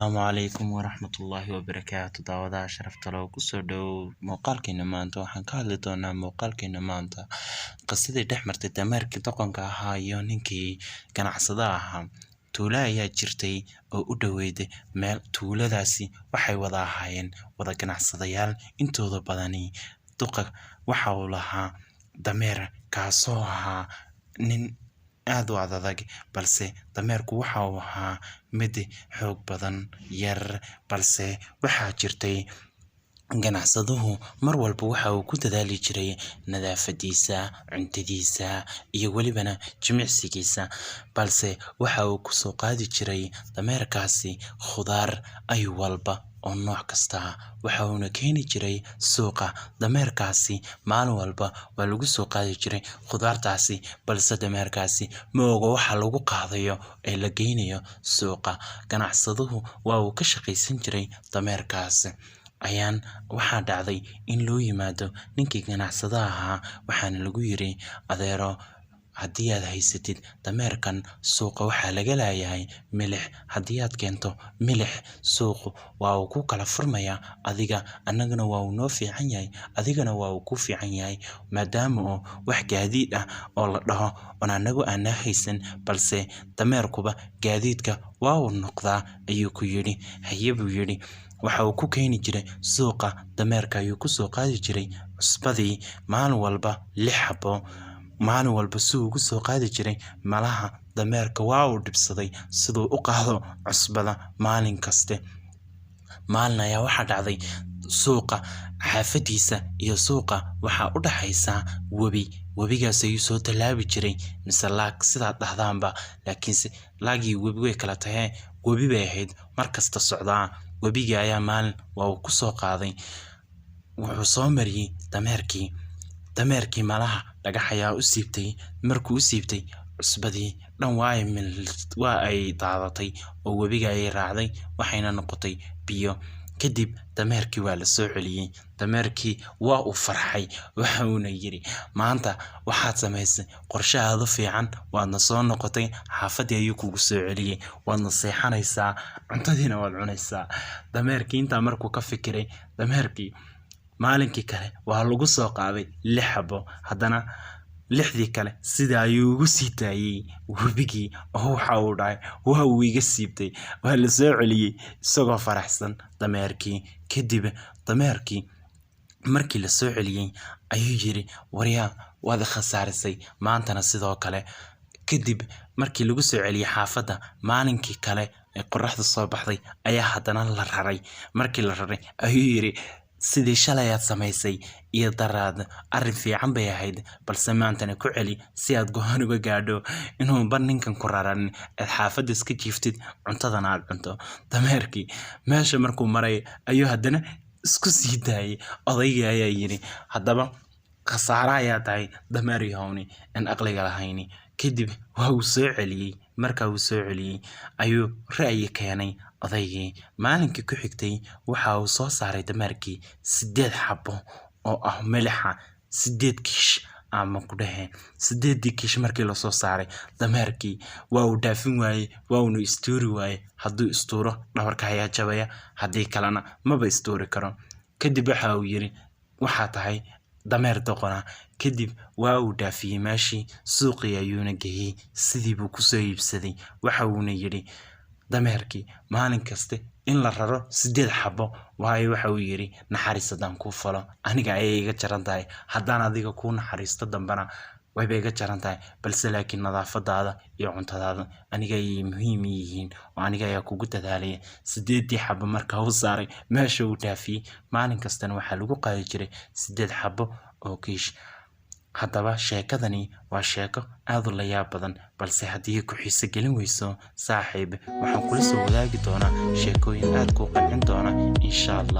السلام عليكم ورحمة الله وبركاته دعوة شرفت لو كسودو muuqaalkeena maanta waxaan ka hadli doonaa muuqaalkeena maanta qisadii dhex martay dameerkii doqonka ahaa iyo ninkii ganacsada ahaa tuulo ayaa jirtay oo u dhaweyday meel tuuladaasi waxay wada ahaayeen wada ganacsadayaal intooda badani duqa waxa uu lahaa dameer kaasoo ahaa nin aad u adag balse dameerku waxa uu ahaa mid xoog badan yar balse waxaa jirtay ganacsaduhu mar walba waxa uu ku dadaali jiray nadaafadiisa cuntadiisa iyo walibana jimicsigiisa balse waxa uu ku soo qaadi jiray dameerkaasi khudaar ay walba oo nooc kasta waxa uu keeni jiray suuqa dameerkaasi maalin walba waa lagu soo qaadi jiray khudaartaasi balse dameerkaasi ma oga waxa lagu qaadayo ee la geynayo suuqa ganacsaduhu waa uu ka shaqaysan jiray dameerkaasi ayaan waxaa dhacday in loo yimaado ninkii ganacsada ahaa waxaana lagu yiri adeero haddii aad haysatid dameerkan suuqa waxaa laga leeyahay milix haddii aad keento milix suuqu waa uu ku kala furmayaa adiga annagana waa uu noo fiican yahay adigana waa uu ku fiican yahay maadaama oo wax gaadiid ah oo la dhaho oo anagu aan haysan balse dameerkuba gaadiidka waa uu noqdaa ayuu ku yiri haye buu yiri waxa uu ku keeni jiray suuqa dameerka ayuu ku soo qaadi jiray cusbadii maalin walba 6 xabo maalin walba suu ugu soo qaadi jiray malaha dameerka waa uu dhibsaday sidoo u qaado cusbada maalin kaste maalin ayaa waxa dhacday suuqa xaafadiisa iyo suuqa waxa u dhaxaysa webigaas ayuu soo talaabi jiray mise laag sida dhahdaanba laakiinse laagii webi way kala tahay webi bay ahayd markasta socdaa webiga ayaa maalin waa uu ku soo qaaday wuxuu soo mariyay dameerkii malaha dhagax ayaa u siibtay markuu u siibtay cusbadii dhan waa ay daadatay oo webiga ay raacday waxayna noqotay biyo kadib dameerkii waa la soo celiyay dameerkii waa uu farxay waxa uu yiri maanta waxaad samaysay qorshe aad u fiican waadna soo noqotay xaafadii ayuu kugu soo celiyay waadna seexanaysaa cuntadiina waad cunaysaa dameerkii inta markuu ka fikiray dameerkii maalinkii kale waa lagu soo qaaday 6 xabo haddana 6dii kale sida ayuu ugu sii taayay webigii oo waxa uu dhahay waa uu iga siibtay waa la soo celiyay isagoo faraxsan dameerkii kadib dameerkii markii la soo celiyay ayuu yiri wariyaa waad khasaarisay maantana sidoo kale kadib markii lagu soo celiyay xaafada maalinkii kale ee qorraxdu soo baxday ayaa haddana la raray markii la raray ayuu yiri sidii shalay aad samaysay iyo daraad arrin fiican bay ahayd balse maantana ku celi si aad go'aan uga gaadho inuu bar ninkan ku raran aad xaafadda iska jiiftid cuntadana aad cunto dameerkii meesha markuu maray ayuu haddana isku sii daayay odaygii ayaa yiri haddaba khasaare ayaa tahay dameer yahowni in aqliga lahayni kadib waa uu soo celiyay marka uu soo celiyay ayuu ra'yi keenay odaygii maalinkii ku xigtay waxa uu soo saaray dameerkii 8 xabo oo ah milixa 8 kiish ama ku dhahay 8 kiish markii la soo saaray dameerkii waa uu dhaafin waayay waa uu istuuri waayay hadduu istuuro dhabarka ayaa jabaya haddii kalena maba istuuri karo kadib waxa uu yiri waxa tahay dameer doqona kadib waa uu dhaafiyay meeshii suuqii ayuuna geeyay sidii buu ku soo iibsaday waxa uu yiri dameerkii maalin kaste in la raro 8 xabo waxa uu yiri naxariisadaan ku falo aniga ay iga jaran tahay haddaan adiga ku naxariisto dambana way iga jaran tahay balse laakiin nadaafadaada iyo cuntadaada aniga ay muhiim yihiin oo aniga ayaa kugu dadaalay 8 xabo marka uu saaray meesha uu dhaafiyay maalin kastana waxa lagu qaadi jiray 8 xabo oo kiish haddaba sheekadani waa sheeko aad u la yaab badan balse haddii ku xiiso gelin weyso saaxiib waxaan kula soo wadaagi doonaa sheekooyin aad ku qancin doona insha Allah